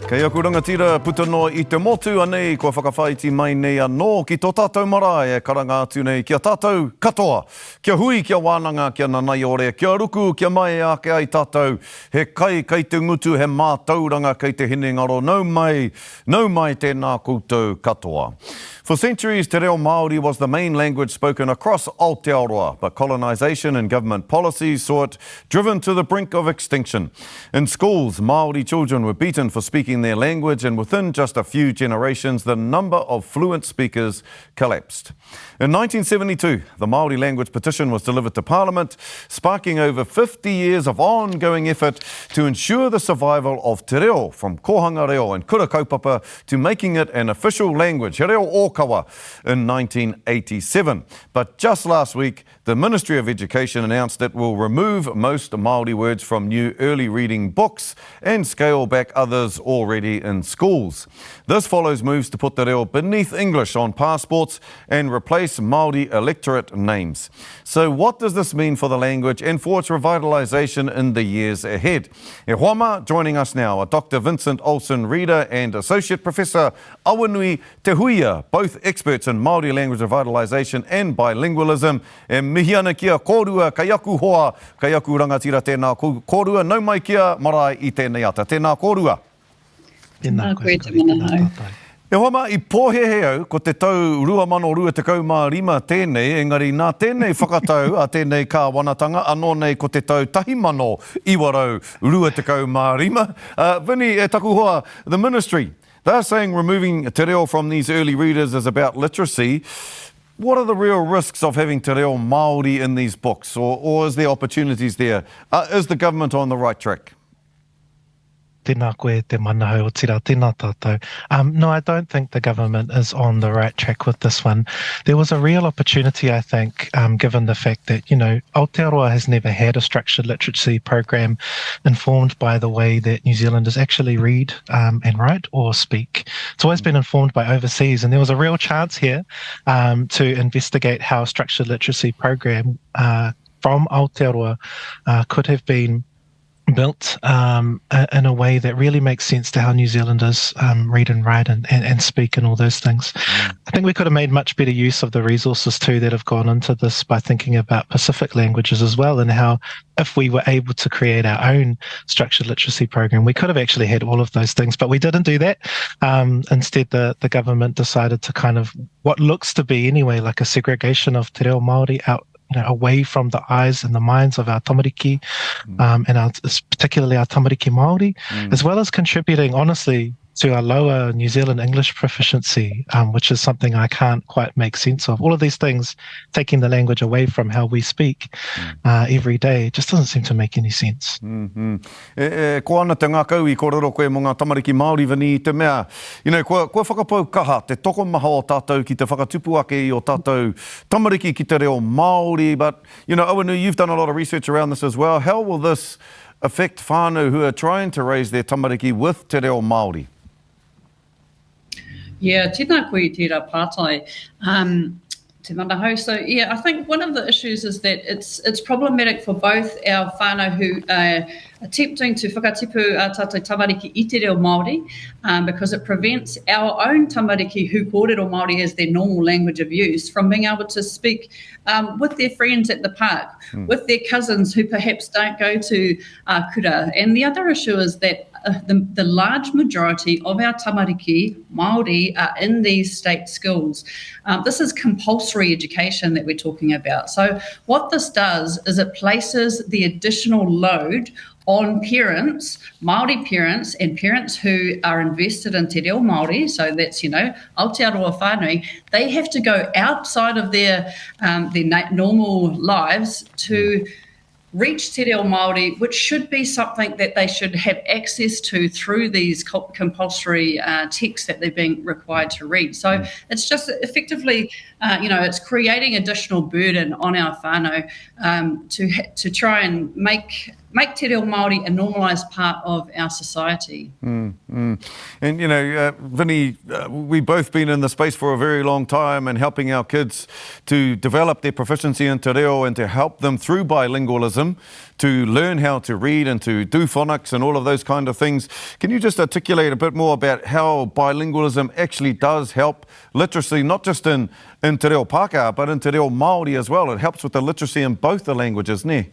Kei aku rangatira putano I te motu anei kua whakawhaiti mai nei anō ki tō tātou marae e karanga atu nei kia tātou katoa. Kia hui, kia wānanga, kia nanai ore, kia ruku, kia mai ake ai tātou. He kai kei te ngutu, he mātauranga kei te hine ngaro. Nau mai tēnā koutou katoa. For centuries, te reo Māori was the main language spoken across Aotearoa, but colonisation and government policies saw it driven to the brink of extinction. In schools, Māori children were beaten for speaking their language, and within just a few generations, the number of fluent speakers collapsed. In 1972, the Māori language petition was delivered to Parliament, sparking over 50 years of ongoing effort to ensure the survival of te reo, from kohanga reo and kura kaupapa to making it an official language, he reo ōkawa, in 1987. But just last week, the Ministry of Education announced it will remove most Māori words from new early reading books and scale back others already in schools. This follows moves to put te reo beneath English on passports and replace Māori electorate names. So what does this mean for the language and for its revitalisation in the years ahead? E Huama, joining us now are Dr. Vincent Olsen-Reeder and Associate Professor Awanui Te Huia, both experts in Māori language revitalisation and bilingualism. E mihi ana kia kōrua, kai aku hoa, kai aku rangatira tēnā kōrua, nau mai kia marae I tēnei ata. Tēnā kōrua. Tēnā koe te mana hau. E homa, I pōhehe au, ko te tau 2025 tēnei, engari nā tēnei whakatau a tēnei kāwanatanga, anō nei ko te tau 2025. Vini, e taku hoa, the ministry, they're saying removing te reo from these early readers is about literacy. What are the real risks of having te reo Māori in these books, or is there opportunities there? Is the government on the right track? Tēnā koe te mana hau o tira, tēnā tātou. No, I don't think the government is on the right track with this one. There was a real opportunity, I think, given the fact that, Aotearoa has never had a structured literacy program informed by the way that New Zealanders actually read and write or speak. It's always been informed by overseas, and there was a real chance here to investigate how a structured literacy program from Aotearoa could have been built in a way that really makes sense to how New Zealanders read and write and speak and all those things. I think we could have made much better use of the resources too that have gone into this by thinking about Pacific languages as well, and how if we were able to create our own structured literacy program, we could have actually had all of those things, but we didn't do that. Instead, the government decided to kind of what looks to be anyway like a segregation of te reo Māori out away from the eyes and the minds of our tamariki, and particularly our Tāmaki Makaurau, as well as contributing, honestly, to our lower New Zealand English proficiency, which is something I can't quite make sense of. All of these things, taking the language away from how we speak every day, just doesn't seem to make any sense. Ko ana te ngākau I kōrero koe mō ngā tamariki Māori vani te mea. Kua whakapau kaha, te toko maha o tātou ki te whakatupu ake I o tātou tamariki ki te reo Māori. But, Awanui, you've done a lot of research around this as well. How will this affect whānau who are trying to raise their tamariki with te reo Māori? Yeah, tēnā koe I tērā pātai. Te mana hau. So, I think one of the issues is that it's problematic for both our whānau who are attempting to whakatipu a tātou tamariki I te reo Māori, because it prevents our own tamariki who kōrero Māori as their normal language of use from being able to speak with their friends at the park, with their cousins who perhaps don't go to kura. And the other issue is that the large majority of our tamariki Māori are in these state schools. This is compulsory education that we're talking about. So what this does is it places the additional load on parents, Māori parents, and parents who are invested in te reo Māori, so that's, Aotearoa whānui, they have to go outside of their normal lives to reach te reo Māori, which should be something that they should have access to through these compulsory texts that they're being required to read. So it's just effectively, it's creating additional burden on our whānau to try and make make te reo Māori a normalised part of our society. And, you know, Vinny, we've both been in the space for a very long time and helping our kids to develop their proficiency in te reo and to help them through bilingualism to learn how to read and to do phonics and all of those kind of things. Can you just articulate a bit more about how bilingualism actually does help literacy, not just in te reo Pākehā, but in te reo Māori as well? It helps with the literacy in both the languages, ne?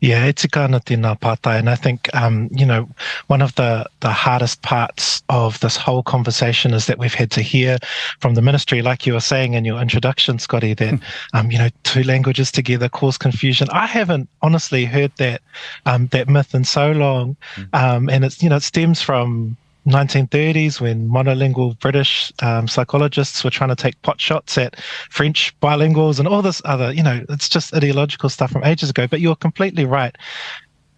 Yeah, it's kana tēnā pātai, and I think, you know, one of the hardest parts of this whole conversation is that we've had to hear from the ministry, like you were saying in your introduction, Scotty, that, you know, two languages together cause confusion. I haven't honestly heard that myth in so long, and it's, you know, it stems from 1930s when monolingual British psychologists were trying to take pot shots at French bilinguals and all this other, you know, it's just ideological stuff from ages ago. But you're completely right.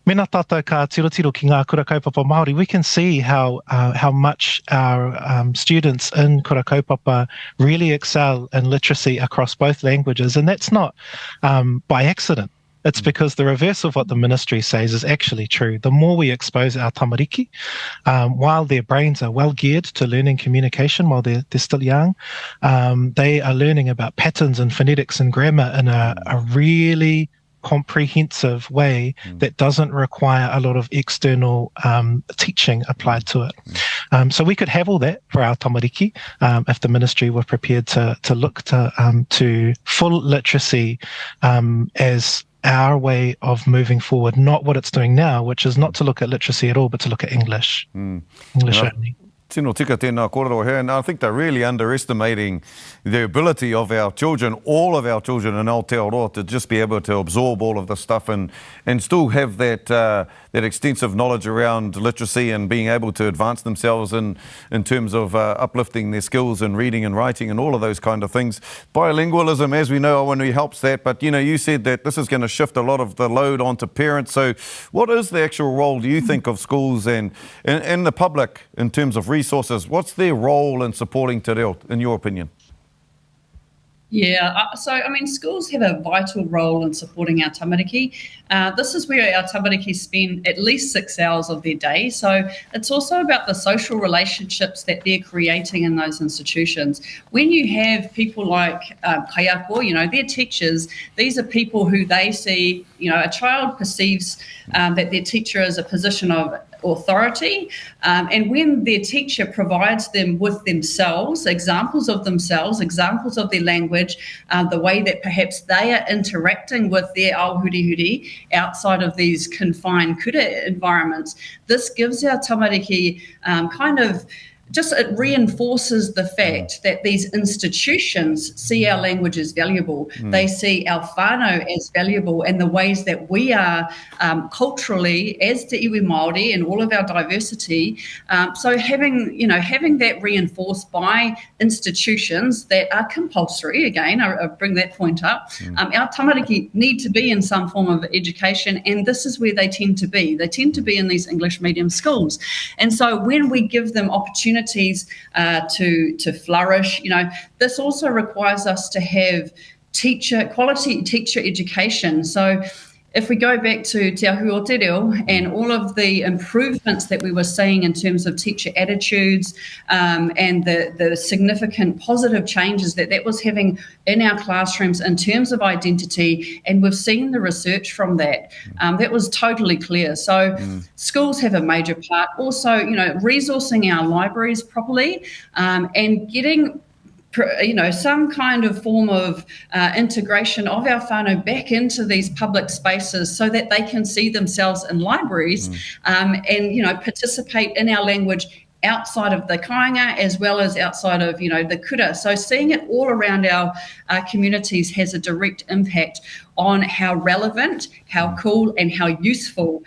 Mena tātou ka tirotiro ki ngā kura kaupapa Māori, we can see how much our students in kura kaupapa really excel in literacy across both languages. And that's not by accident. It's because the reverse of what the ministry says is actually true. The more we expose our tamariki, while their brains are well geared to learning communication while they're still young, they are learning about patterns and phonetics and grammar in a really comprehensive way that doesn't require a lot of external teaching applied to it. So we could have all that for our tamariki if the ministry were prepared to look to full literacy as our way of moving forward, not what it's doing now, which is not to look at literacy at all, but to look at English. English only. Tino tika tēnā kōrero here, and I think they're really underestimating the ability of our children, all of our children in Aotearoa, to just be able to absorb all of this stuff and still have that extensive knowledge around literacy and being able to advance themselves in terms of uplifting their skills in reading and writing and all of those kind of things. Bilingualism, as we know, Awanui helps that, but you know, you said that this is going to shift a lot of the load onto parents. So what is the actual role, do you think, of schools and the public in terms of resources? What's their role in supporting te reo, in your opinion? Yeah, so I mean, schools have a vital role in supporting our tamariki. This is where our tamariki spend at least 6 hours of their day. So it's also about the social relationships that they're creating in those institutions. When you have people like kaiako, you know, they're teachers, these are people who they see, you know, a child perceives that their teacher is a position of authority, and when their teacher provides them with themselves, examples of their language, the way that perhaps they are interacting with their aohurihuri outside of these confined kura environments, this gives our tamariki it reinforces the fact that these institutions see our language as valuable. They see our whānau as valuable, and the ways that we are culturally as te iwi Māori and all of our diversity. So having that reinforced by institutions that are compulsory, again, I bring that point up, our tamariki need to be in some form of education, and this is where they tend to be. They tend to be in these English medium schools. And so when we give them opportunities to flourish, you know, this also requires us to have quality teacher education. So if we go back to Te Ahu o Te Reo and all of the improvements that we were seeing in terms of teacher attitudes and the significant positive changes that was having in our classrooms in terms of identity, and we've seen the research from that, that was totally clear. So schools have a major part. Also, you know, resourcing our libraries properly and getting some kind of form of integration of our whānau back into these public spaces so that they can see themselves in libraries and, you know, participate in our language outside of the kāinga as well as outside of, you know, the kura. So seeing it all around our communities has a direct impact on how relevant, how cool and how useful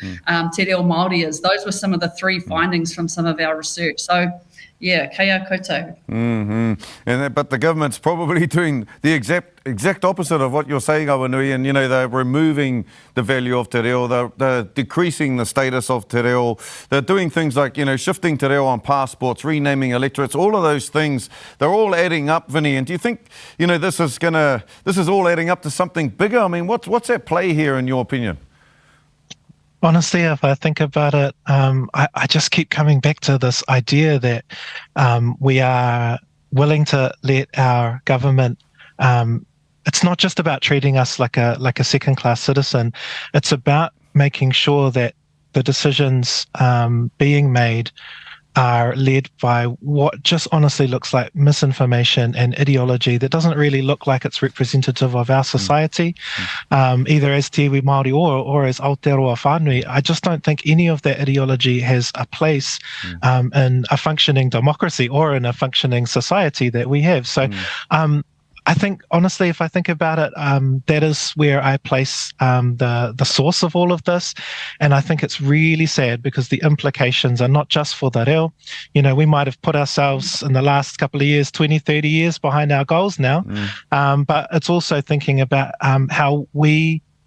te reo Māori is. Those were some of the 3 findings from some of our research. So yeah, kia koutou. But the government's probably doing the exact opposite of what you're saying, Awanui, and, you know, they're removing the value of te reo, they're decreasing the status of te reo, they're doing things like, you know, shifting te reo on passports, renaming electorates, all of those things, they're all adding up, Vinny, and do you think, you know, this is all adding up to something bigger? I mean, what's at play here in your opinion? Honestly, if I think about it, I just keep coming back to this idea that we are willing to let our government. It's not just about treating us like a second-class citizen. It's about making sure that the decisions being made are led by what just honestly looks like misinformation and ideology that doesn't really look like it's representative of our society, either as Te Iwi Māori or as Aotearoa whānui. I just don't think any of that ideology has a place in a functioning democracy or in a functioning society that we have. So I think, honestly, if I think about it, that is where I place the source of all of this. And I think it's really sad because the implications are not just for the reo. You know, we might have put ourselves in the last couple of years, 20, 30 years behind our goals now. But it's also thinking about how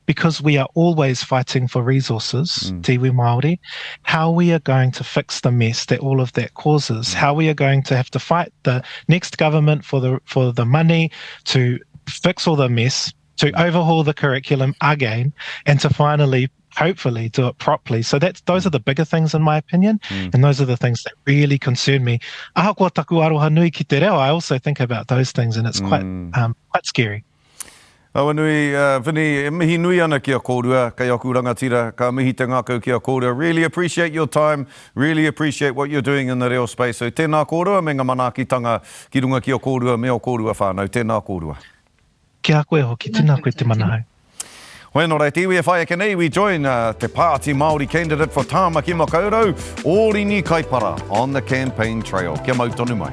because we are always fighting for resources, Te Iwi Māori, how we are going to fix the mess that all of that causes, how we are going to have to fight the next government for the money to fix all the mess, to overhaul the curriculum again, and to finally, hopefully, do it properly. So those are the bigger things, in my opinion, and those are the things that really concern me. Ahakoa taku aroha nui ki te reo, I also think about those things, and it's quite scary. Awanui, Vinny, mihi nui ana kia kōrua, kai aku rangatira, ka mihi te ngākau kia kōrua. Really appreciate your time, really appreciate what you're doing in the reo space. So tēnā kōrua, me ngā manaakitanga ki runga kia kōrua, mea o kōrua whānau. Tēnā kōrua. Kia koe hoki, tēnā koe te manahau. Well, nō rei iwi e whai ake nei, we join Te Pāti Māori candidate for Tāmaki Makaurau, Oriini Kaipara, on the campaign trail. Kia mau tonu mai.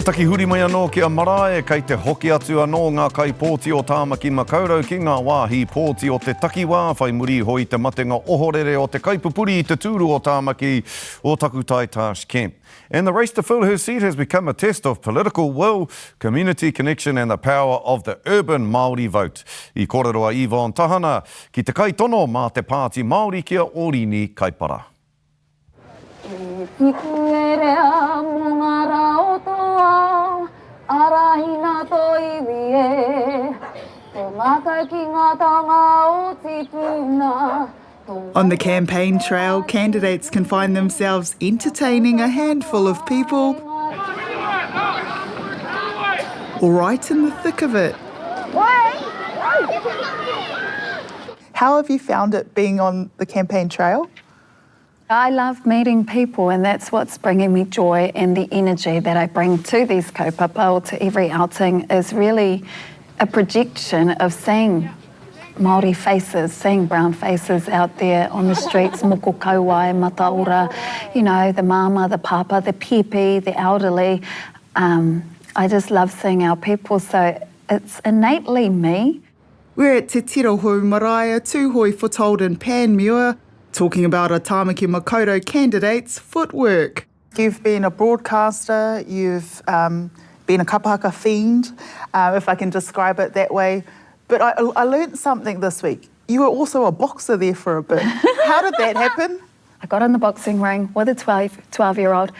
Taki huri mai anō ki a Marae, kei te hoki atu anō ngā kai pōti o Tāmaki Makaurau ki ngā wāhi pōti o te takiwā, whai muri hoi te matenga ohorere o te kaipupuri i te tūru o Tāmaki o Takutai Tarsh Kemp. And the race to fill her seat has become a test of political will, community connection and the power of the urban Māori vote. I kōrero a Yvonne Tahana ki te kai tono mā Te Pāti Māori kia Oriini Kaipara. On the campaign trail, candidates can find themselves entertaining a handful of people, or right in the thick of it. How have you found it being on the campaign trail? I love meeting people, and that's what's bringing me joy, and the energy that I bring to these kaupapa or to every outing is really a projection of seeing Māori faces, seeing brown faces out there on the streets, moko kauai, mataora, you know, the mama, the papa, the pepe, the elderly. I just love seeing our people, so it's innately me. We're at Te Tirohu Marae, Tūhoi Foothold in Panmure, talking about a Tāmaki Makaurau candidate's footwork. You've been a broadcaster, you've been a kapahaka fiend, if I can describe it that way. But I learned something this week. You were also a boxer there for a bit. How did that happen? I got in the boxing ring with a 12-year-old.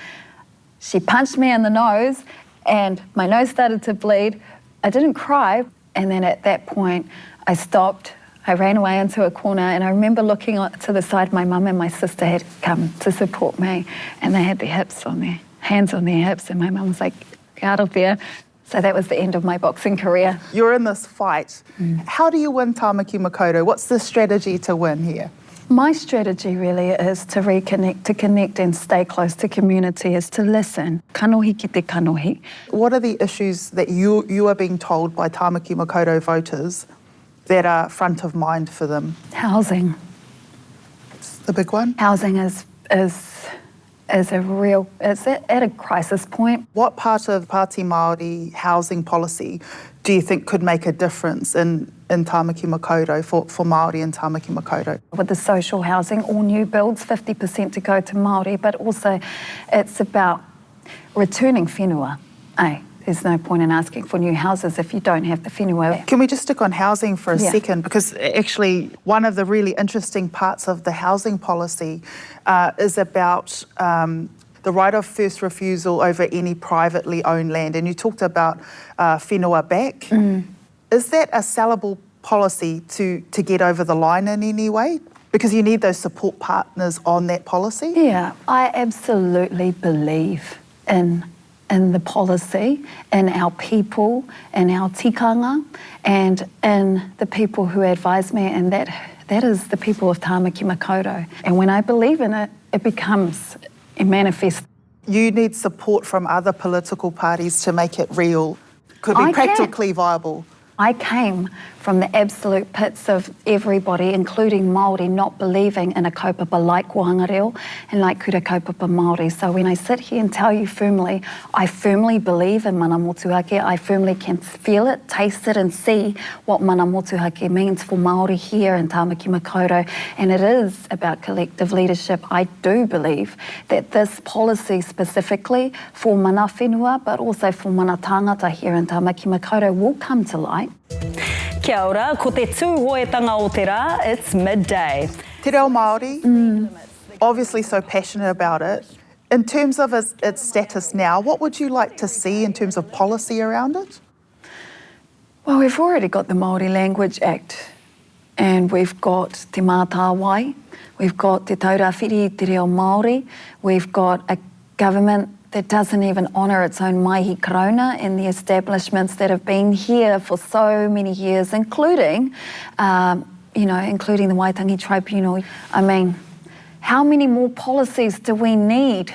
She punched me in the nose and my nose started to bleed. I didn't cry. And then at that point, I stopped. I ran away into a corner, and I remember looking to the side. My mum and my sister had come to support me, and they had their hands on their hips, and my mum was like, "Get out of there." So that was the end of my boxing career. You're in this fight. How do you win Tāmaki Makaurau? What's the strategy to win here? My strategy really is to reconnect, to connect and stay close to community, is to listen. Kanohi ki te kanohi. What are the issues that you are being told by Tāmaki Makaurau voters that are front of mind for them? Housing. It's the big one? Housing is at a crisis point. What part of Pāti Māori housing policy do you think could make a difference in Tāmaki Makaurau for Māori in Tāmaki Makaurau? With the social housing, all new builds, 50% to go to Māori, but also it's about returning whenua. there's no point in asking for new houses if you don't have the whenua. Can we just stick on housing for a Yeah. second? Because actually one of the really interesting parts of the housing policy is about the right of first refusal over any privately owned land. And you talked about whenua back. Is that a sellable policy to get over the line in any way? Because you need those support partners on that policy? Yeah, I absolutely believe in the policy, in our people, in our tikanga, and in the people who advise me, and that is the people of Tāmaki Makaurau. And when I believe in it, it becomes a manifest. You need support from other political parties to make it real, could be practically viable. I came from the absolute pits of everybody, including Māori, not believing in a kaupapa like Whangareo and like kura kaupapa Māori. So when I sit here and tell you firmly, I firmly believe in mana motuhake. I firmly can feel it, taste it and see what mana motuhake means for Māori here in Tāmaki Makaurau. And it is about collective leadership. I do believe that this policy specifically for mana whenua, but also for mana tangata here in Tāmaki Makaurau will come to light. Kia ora, ko te tūhoetanga o te rā, it's midday. Te reo Māori, obviously so passionate about it. In terms of its status now, what would you like to see in terms of policy around it? Well, we've already got the Māori Language Act, and we've got te mātāwai, we've got te taurawhiri te reo Māori, we've got a government that doesn't even honour its own maihi korona and the establishments that have been here for so many years, including the Waitangi Tribunal. I mean, how many more policies do we need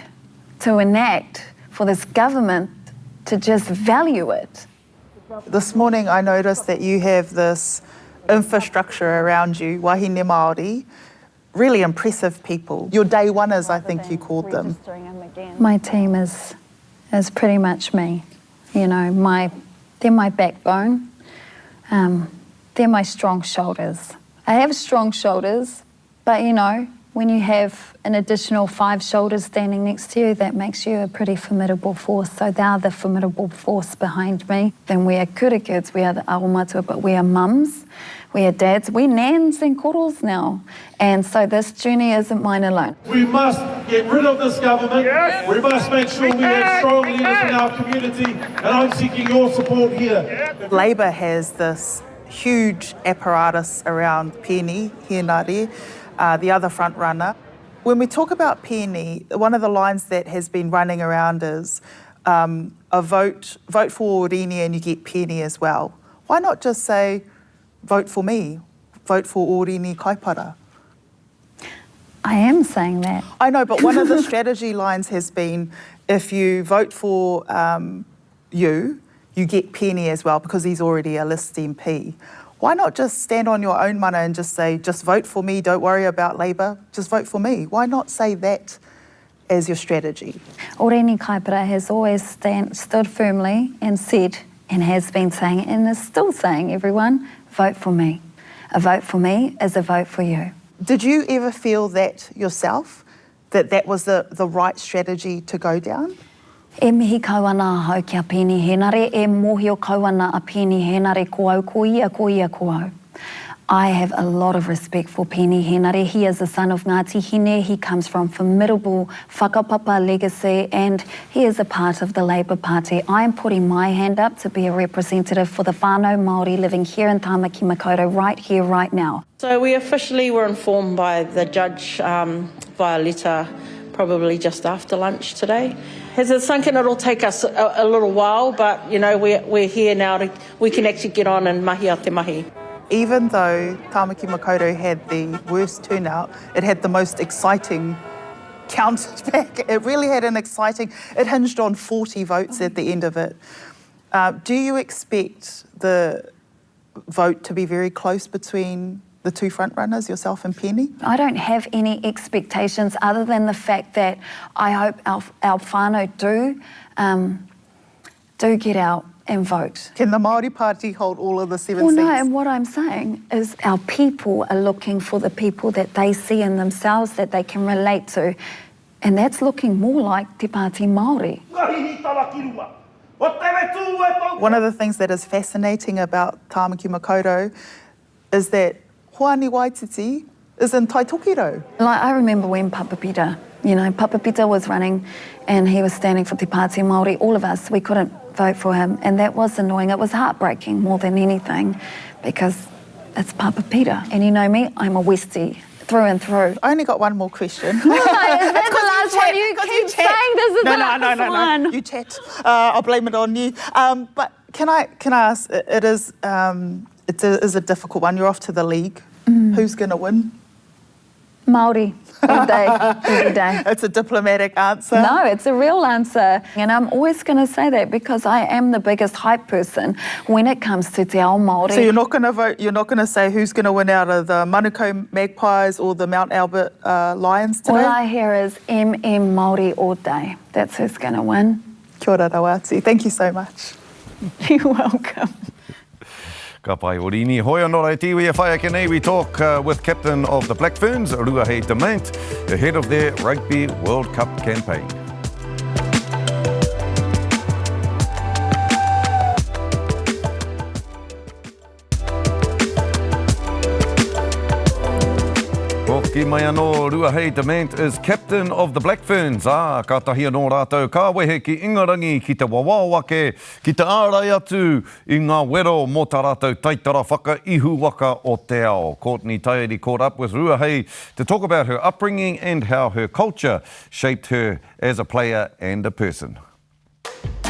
to enact for this government to just value it? This morning I noticed that you have this infrastructure around you, wahine Māori, really impressive people. Your day oneers, I think you called them. My team is pretty much me. You know, they're my backbone. They're my strong shoulders. I have strong shoulders, but you know, when you have an additional 5 shoulders standing next to you, that makes you a pretty formidable force. So they're the formidable force behind me. Then we are kura kids, we are the aromatua, but we are mums, we are dads, we're nans and korors now. And so this journey isn't mine alone. We must get rid of this government. Yes. We must make sure we have strong leaders in our community, and I'm seeking your support here. Labour has this huge apparatus around Ieni, Hienari, the other front runner. When we talk about Ieni, one of the lines that has been running around is a vote for Oriini and you get Ieni as well. Why not just say, vote for me, vote for Oriini Kaipara? I am saying that. I know, but one of the strategy lines has been, if you vote for you get Ieni as well because he's already a list MP. Why not just stand on your own mana and just say, just vote for me, don't worry about Labour, just vote for me? Why not say that as your strategy? Oriini Kaipara has always stood firmly and said, and has been saying, and is still saying, everyone, vote for me. A vote for me is a vote for you. Did you ever feel that yourself, that was the right strategy to go down? E mihi kauana hau kia Ieni henare, e mohio kauana a Ieni henare ko au ko ia ko au. I have a lot of respect for Ieni henare. He is the son of Ngāti Hine. He comes from formidable whakapapa legacy and he is a part of the Labour Party. I am putting my hand up to be a representative for the whānau Māori living here in Tāmaki Makaurau right here, right now. So we officially were informed by the judge via letter probably just after lunch today. Has it sunk in? It'll take us a little while, but you know we're here now. We can actually get on and mahi a te mahi. Even though Tāmaki Makaurau had the worst turnout, it had the most exciting count back. It really had an exciting, it hinged on 40 votes at the end of it. Do you expect the vote to be very close between the two front runners, yourself and Ieni? I don't have any expectations other than the fact that I hope our whānau do get out and vote. Can the Māori Party hold all of the 7 Well, seats? no, and what I'm saying is our people are looking for the people that they see in themselves, that they can relate to, and that's looking more like Te Pāti Māori. One of the things that is fascinating about Tāmaki Makaurau is that Hoani Waititi is in Taitokiro. Like, I remember when Papa Peter, Papa Peter was running and he was standing for Te Pāti Māori. All of us, we couldn't vote for him, and that was annoying. It was heartbreaking more than anything because it's Papa Peter. And you know me, I'm a Westie through and through. I only got one more question. Is that the last one? You keep saying this is the last one. No. You chat. I'll blame it on you. But can I ask? It is a difficult one. You're off to the league. Who's going to win? Māori, all day, every day. It's a diplomatic answer. No, it's a real answer. And I'm always going to say that because I am the biggest hype person when it comes to Te Ao Māori. So you're not going to vote, you're not going to say who's going to win out of the Manukau Magpies or the Mount Albert Lions today? All I hear is Māori all day. That's who's going to win. Kia ora rawati. Thank you so much. You're welcome. Ka pai Oriini. Hoi anō rei tiwi e whai ake nei. We talk with captain of the Black Ferns, Ruahei Demant, ahead of their Rugby World Cup campaign. Ki mai anō, Ruahei Demant is captain of the Black Ferns. Ka tahi anō rātou, ka wehe ki ingarangi, ki te wawawake, ki te ārai atu i ngā wero mō tā rātou taitara whakaihu waka o te ao. Courtney Tairi caught up with Ruahei to talk about her upbringing and how her culture shaped her as a player and a person.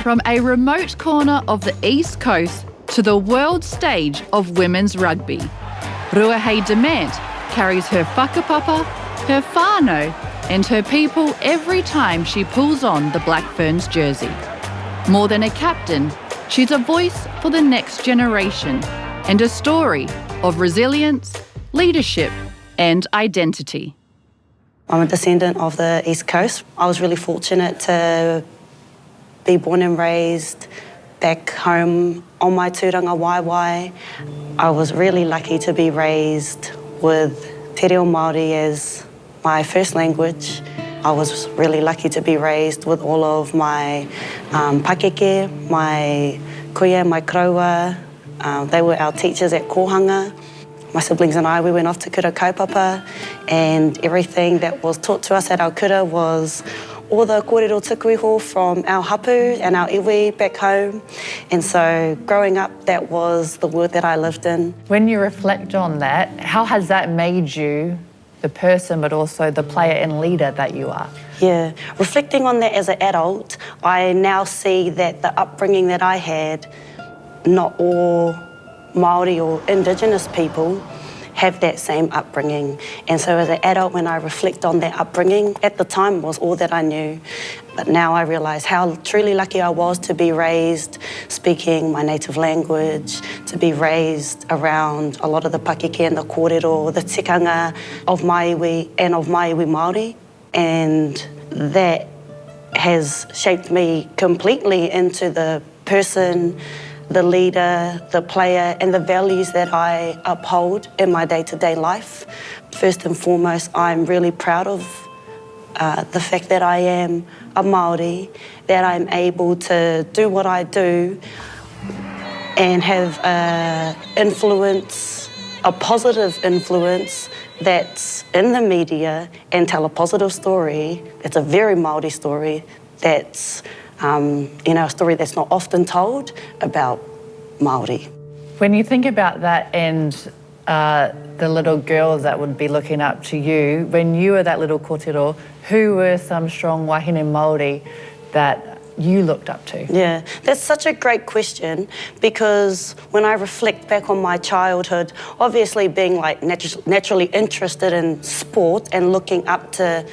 From a remote corner of the East Coast to the world stage of women's rugby, Ruahei Demant carries her whakapapa, her whānau and her people every time she pulls on the Black Ferns jersey. More than a captain, she's a voice for the next generation and a story of resilience, leadership and identity. I'm a descendant of the East Coast. I was really fortunate to be born and raised back home on my tūranga waiwai. I was really lucky to be raised with Te Reo Māori as my first language. I was really lucky to be raised with all of my pakeke, my kuia, my kraua. They were our teachers at Kohanga. My siblings and I, we went off to kura kaupapa, and everything that was taught to us at our kura was all the kōrero tukuiho from our hapu and our iwi back home. And so growing up, that was the world that I lived in. When you reflect on that, how has that made you the person but also the player and leader that you are? Yeah, reflecting on that as an adult, I now see that the upbringing that I had, not all Māori or Indigenous people have that same upbringing. And so as an adult, when I reflect on that upbringing, at the time was all that I knew. But now I realise how truly lucky I was to be raised speaking my native language, to be raised around a lot of the pakeke and the kōrero, the tikanga of my iwi and of my iwi Māori. And that has shaped me completely into the person, the leader, the player, and the values that I uphold in my day-to-day life. First and foremost, I'm really proud of the fact that I am a Māori, that I'm able to do what I do and have influence, a positive influence that's in the media and tell a positive story. It's a very Māori story that's a story that's not often told about Māori. When you think about that and the little girls that would be looking up to you, when you were that little kōrero, who were some strong wahine Māori that you looked up to? Yeah, that's such a great question, because when I reflect back on my childhood, obviously being like naturally interested in sport and looking up to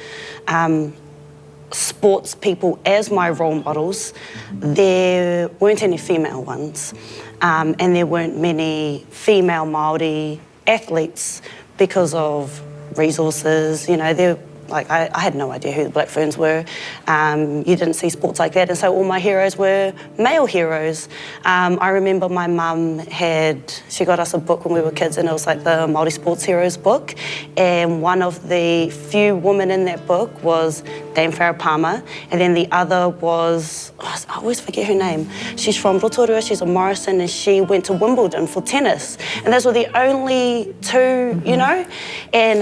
sports people as my role models, there weren't any female ones, and there weren't many female Māori athletes because of resources. You know, there Like, I had no idea who the Black Ferns were. You didn't see sports like that, and so all my heroes were male heroes. I remember my mum she got us a book when we were kids, and it was like the Māori Sports Heroes book, and one of the few women in that book was Dame Farah Palmer, and then the other was, I always forget her name. She's from Rotorua, she's a Morrison, and she went to Wimbledon for tennis, and those were the only two, you know, and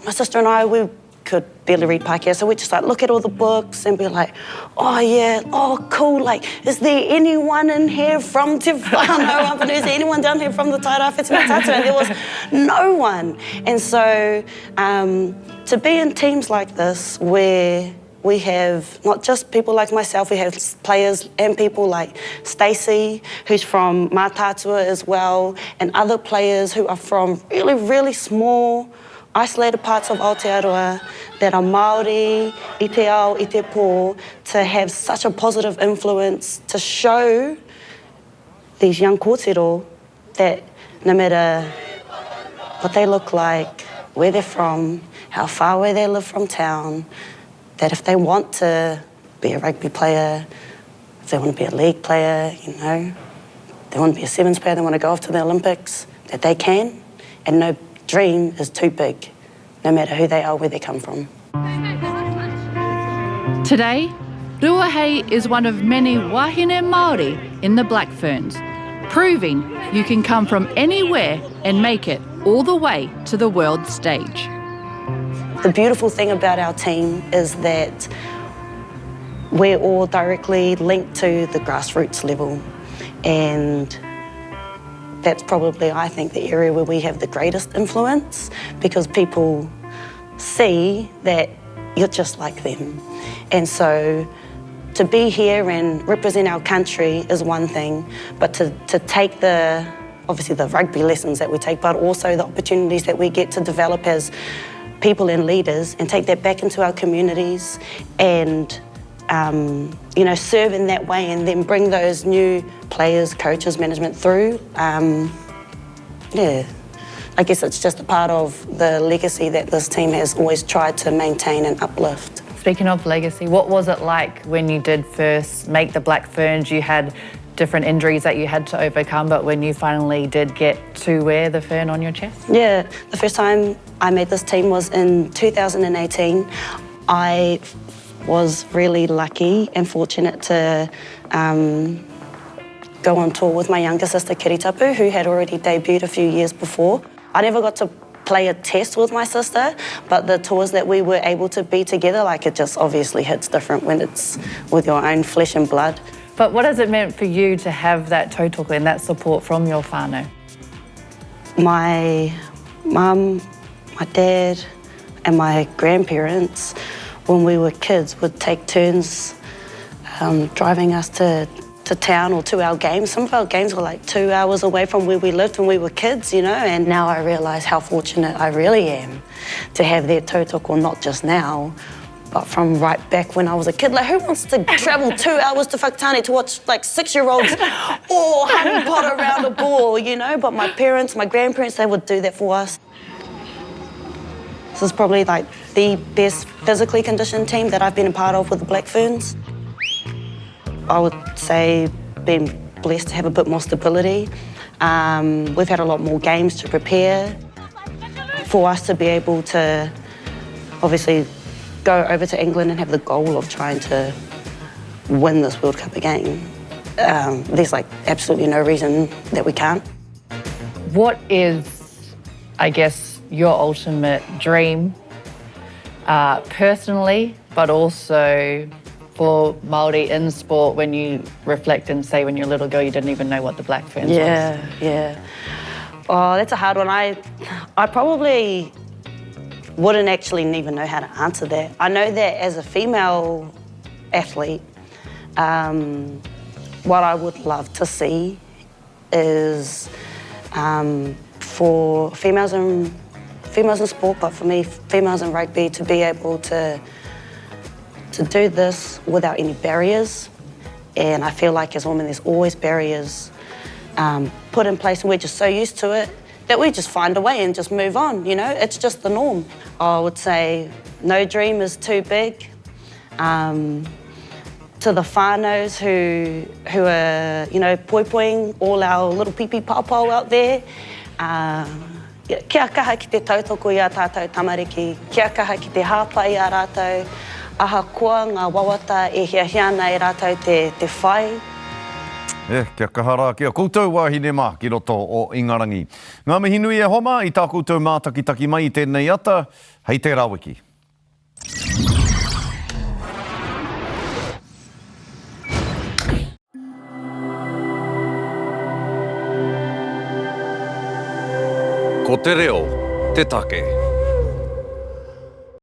my sister and I, we could barely read Pākehā, so we just like look at all the books and be like, oh yeah, oh cool, like, is there anyone in here from Te Whānau? Is there anyone down here from the Tairāwhiti Matatu? And there was no one. And so to be in teams like this where we have not just people like myself, we have players and people like Stacey, who's from Mātātua as well, and other players who are from really, really small, isolated parts of Aotearoa that are Māori, i te ao, i te pō, to have such a positive influence to show these young kōrero that no matter what they look like, where they're from, how far away they live from town, that if they want to be a rugby player, if they want to be a league player, you know, they want to be a sevens player, they want to go off to the Olympics, that they can, and no dream is too big, no matter who they are, where they come from. Today, Ruahei is one of many wahine Māori in the Black Ferns, proving you can come from anywhere and make it all the way to the world stage. The beautiful thing about our team is that we're all directly linked to the grassroots level, and that's probably, I think, the area where we have the greatest influence, because people see that you're just like them. And so to be here and represent our country is one thing, but to take obviously the rugby lessons that we take, but also the opportunities that we get to develop as people and leaders and take that back into our communities and you know, serve in that way, and then bring those new players, coaches, management through. Yeah, I guess it's just a part of the legacy that this team has always tried to maintain and uplift. Speaking of legacy, what was it like when you did first make the Black Ferns? You had different injuries that you had to overcome, but when you finally did get to wear the fern on your chest? Yeah, the first time I made this team was in 2018. I was really lucky and fortunate to go on tour with my younger sister, Kiritapu, who had already debuted a few years before. I never got to play a test with my sister, but the tours that we were able to be together, like, it just obviously hits different when it's with your own flesh and blood. But what has it meant for you to have that tautoko and that support from your whānau? My mum, my dad, and my grandparents, when we were kids, would take turns driving us to town or to our games. Some of our games were like 2 hours away from where we lived when we were kids, you know, and now I realise how fortunate I really am to have their tautoko, not just now, but from right back when I was a kid. Like, who wants to travel 2 hours to Whakatane to watch like 6-year-olds or honey pot around a ball, you know? But my parents, my grandparents, they would do that for us. This is probably like the best physically conditioned team that I've been a part of with the Black Ferns. I would say being blessed to have a bit more stability. We've had a lot more games to prepare for us to be able to obviously go over to England and have the goal of trying to win this World Cup again. There's like absolutely no reason that we can't. What is, I guess, your ultimate dream personally, but also for Māori in sport, when you reflect and say when you're a little girl you didn't even know what the Black Ferns was? Yeah. Oh, that's a hard one. I probably wouldn't actually even know how to answer that. I know that as a female athlete, what I would love to see is for females in sport, but for me, females in rugby, to be able to do this without any barriers. And I feel like as women, there's always barriers put in place, and we're just so used to it that we just find a way and just move on, you know? It's just the norm. I would say no dream is too big. To the whānaus who are, you know, poipoing, all our little pipi pāpau out there, kia kaha ki te tautoko i a tātou tamariki, kia kaha ki te hāpai a rātou, aha koa ngā wawata e hiahiana e rātou te whai. Kia kahara kia koutou wāhine mā ki roto o Ingarangi. Ngā mihi nui e homa i tā koutou mātakitaki mai i tēnei ata, hei te rawiki. Ko te reo, te take.